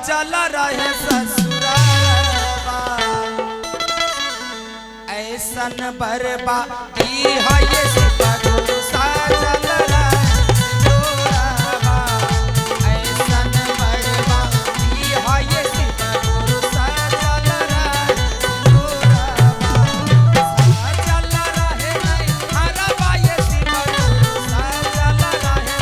साजल रहे ससुरालवा ऐसन बर्बादी है ये सतगुरु साजल रहे ससुरालवा ऐसन बर्बादी है ये सतगुरु साजल रहे ससुरालवा साजल रहे नहीं हरवा ये सतगुरु साजल रहे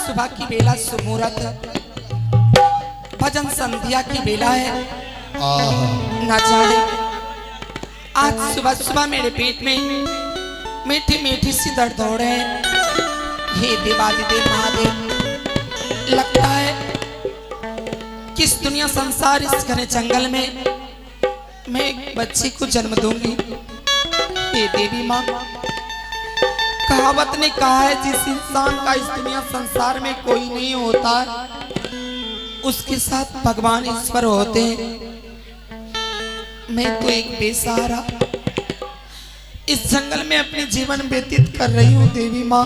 सुबह की बेला सुमुहूर्त भजन संध्या की बेला है। ना जाने आज सुबह सुबह मेरे पेट में मीठी मीठी सी दर्द हो रहे हैं। हे देवादिदेव महादेव, लगता है कि इस दुनिया संसार इस घने जंगल में मैं एक बच्ची को जन्म दूंगी। हे देवी माँ, कहावत ने कहा है जिस इंसान का इस दुनिया संसार में कोई नहीं होता उसके साथ भगवान ईश्वर होते हैं। मैं तो एक बेसहारा इस जंगल में अपने जीवन व्यतीत कर रही हूँ देवी माँ।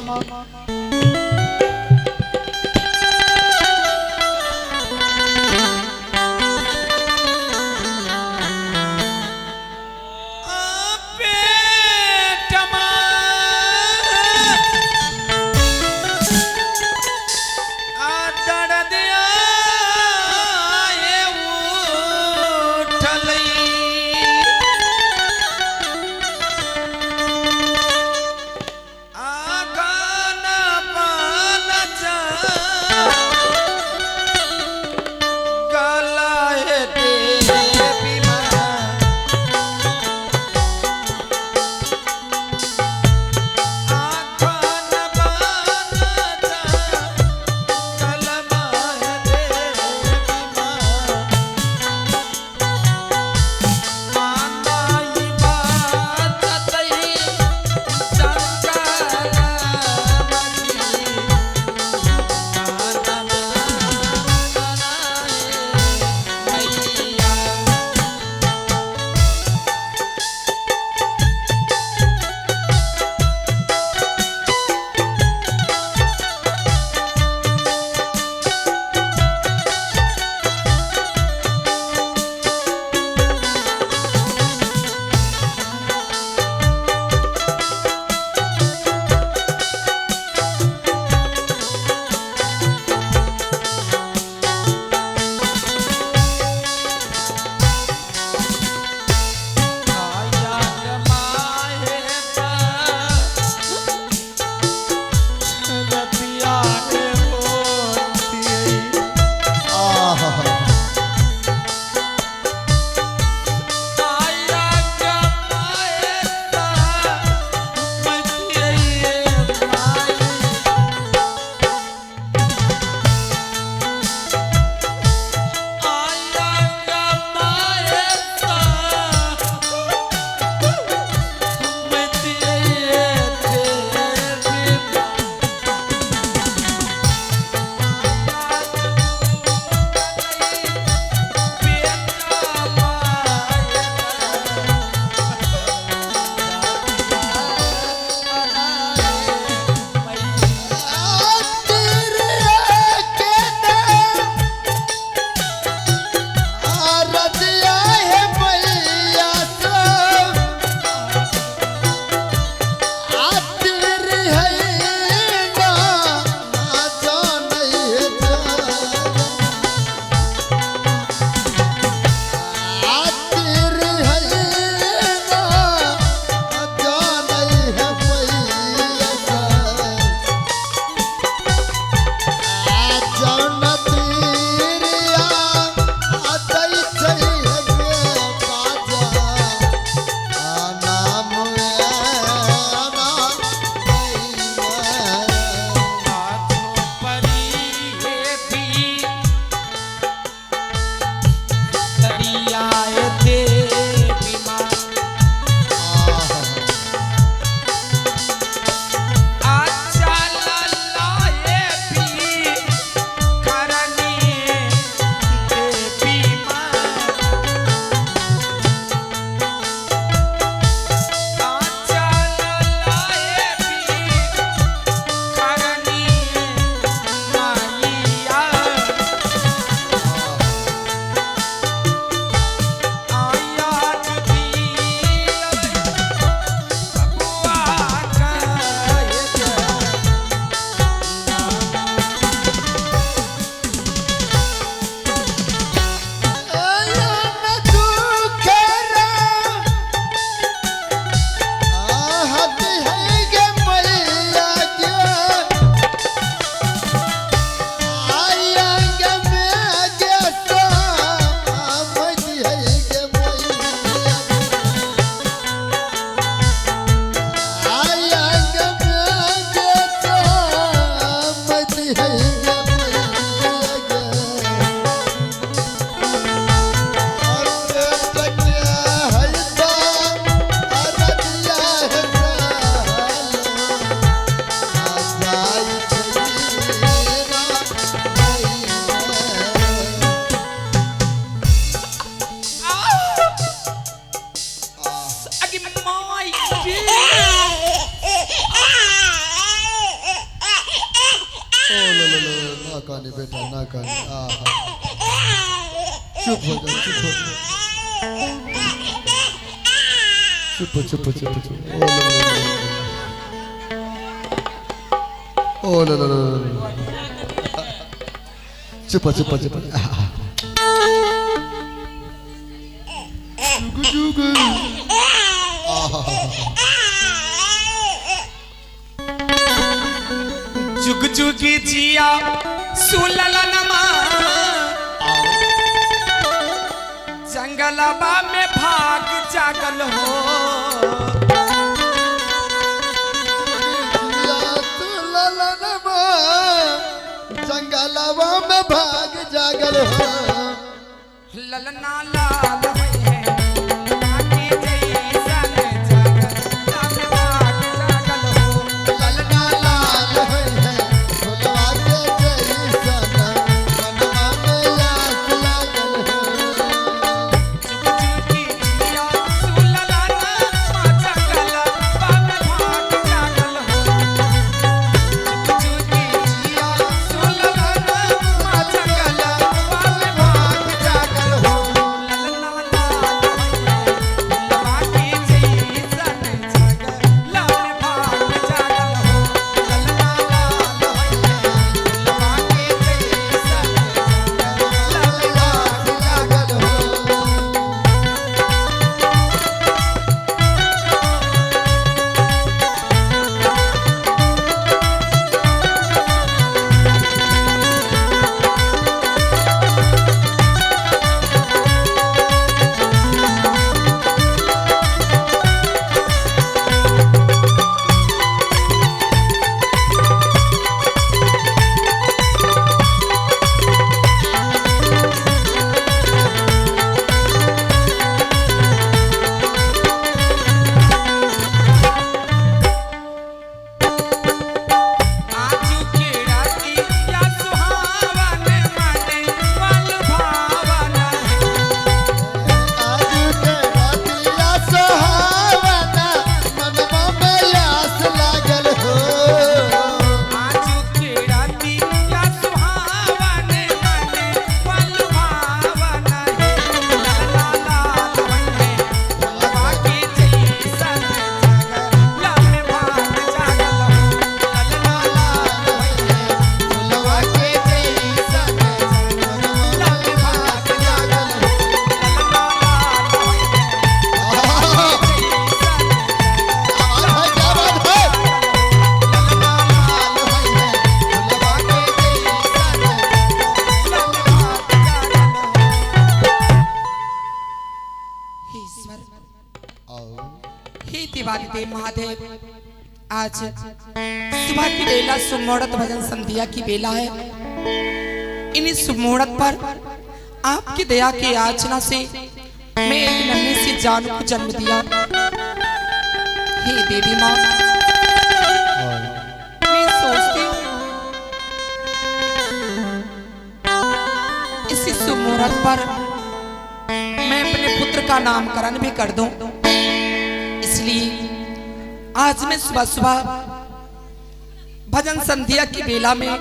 बानी बेटा ना कर। चुप हो जा, चुप हो जा, चुप चुप चुप चुप। ओ लो लो लो, चुप चुप चुप। जुग जुग जुग जुग जिया सुललनमा जंगलबा में भाग जागल हो। जंगलबा में भाग जागल हो। ललना लाल है आके जैसन जंगलबा में भाग जागल हो। ललना लाल है फुलवा के जैसन मनवा में आस लागल हो। जुग जुग जिया सुललनमा जंगलबा में भाग जागल हो। जुग जुग जिया सुललनमा जंगलबा में भाग जागल हो। ललना लाल है फुलवा के जैसन जंगलबा में भाग जागल हो। ललना लाल है फुलवा के जैसन जंगलबा में भाग जागल हो। आजू के राती या सुहावन माने वल भावन है। आज के रातिया सोहावना मनवा में आस लागल हो। आजू के राती या सुहावन माने वल भावन है। ललना लाल है फुलवा के जैसन जंगलबा में भाग जागल हो। ललना लाल है फुलवा के जैसन जंगलबा में भाग जागल हो। ललना लाल हे दिवाली देव महादेव, आज सुबह की बेला सुमुहूर्त भजन संध्या की बेला है। इन सुमुहूर्त पर आपकी दया की याचना से मैं एक नन्हे सी जान को जन्म दिया। हे देवी माँ, मैं सोचती हूँ इसी सुमुहूर्त पर मैं अपने पुत्र का नामकरण भी कर दूं। इसलिए आज मैं सुबह सुबह भजन संध्या की बेला में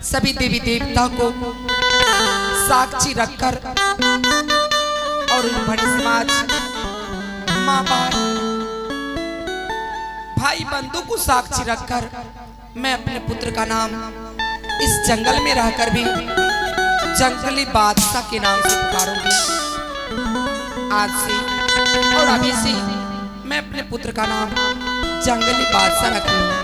सभी देवी देवता को साक्षी रखकर और बड़े समाज, माँ बाप, भाई बंधु को साक्षी रखकर मैं अपने पुत्र का नाम इस जंगल में रहकर भी जंगली बादशाह के नाम से पुकारूंगी। आज से और अभी से मैं अपने पुत्र का नाम जंगली बादशाह रखूंगा।